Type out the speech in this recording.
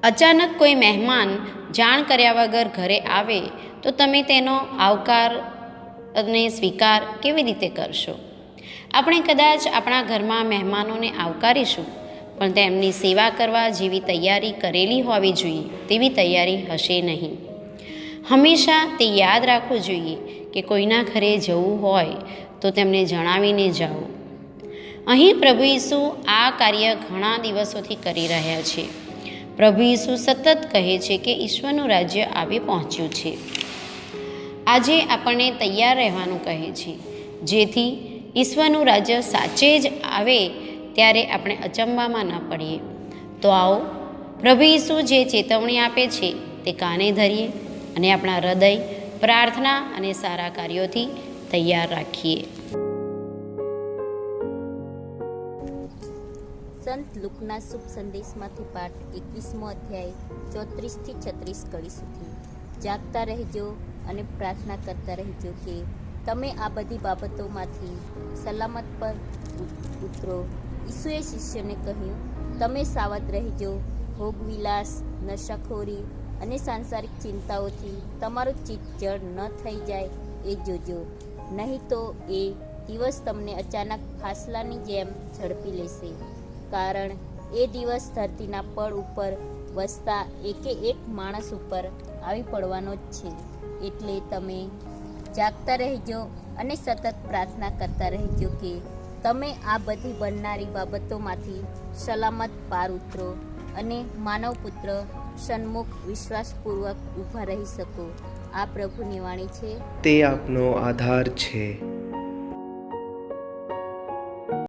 અચાનક કોઈ મહેમાન જાણ કર્યા વગર ઘરે આવે તો તમે તેનો આવકાર અને સ્વીકાર કેવી રીતે કરશો? આપણે કદાચ આપણા ઘરમાં મહેમાનોને આવકારીશું, પણ તેમની સેવા કરવા જેવી તૈયારી કરેલી હોવી જોઈએ તેવી તૈયારી હશે નહીં. હંમેશા તે યાદ રાખવું જોઈએ કે કોઈના ઘરે જવું હોય તો તેમને જણાવીને જાઓ. અહીં પ્રભુ ઈસુ આ કાર્ય ઘણા દિવસોથી કરી રહ્યા છે. પ્રભુ ઈસુ સતત કહે છે કે ઈશ્વરનું રાજ્ય આવી પહોંચ્યું છે. આજે આપણને તૈયાર રહેવાનું કહે છે, જેથી ઈશ્વરનું રાજ્ય સાચે જ આવે ત્યારે આપણે અચંબામાં ન પડીએ. તો આવો પ્રભુ ઈસુ જે ચેતવણી આપે છે તે કાને ધરીએ અને આપણા હૃદય પ્રાર્થના અને સારા કાર્યોથી તૈયાર રાખીએ. સંત લુકના શુભ સંદેશમાંથી પાઠ 21મો અધ્યાય 34 થી 36 કડી સુધી. જાગતા રહેજો અને પ્રાર્થના કરતા રહેજો કે તમે આ બધી બાબતોમાંથી સલામત પર ઉતરો. ઈસુએ શિષ્યને કહ્યું, તમે સાવધ રહેજો. ભોગવિલાસ, નશાખોરી અને સાંસારિક ચિંતાઓથી તમારું ચિત્ત જડ ન થઈ જાય એ જોજો, નહીં તો એ દિવસ તમને અચાનક ફાસલાની જેમ ઝડપી લેશે. કારણ એ દિવસ ધરતીના પળ ઉપર વસતા એકે એક માણસ ઉપર આવી પડવાનો જ છે. એટલે તમે જાગતા રહેજો અને સતત પ્રાર્થના કરતા રહેજો કે તમે આ બધી બનનારી બાબતોમાંથી સલામત પાર ઉતરો અને માનવપુત્ર સન્મુખ વિશ્વાસપૂર્વક ઊભા રહી શકો. આ પ્રભુની વાણી છે, તે આપનો આધાર છે.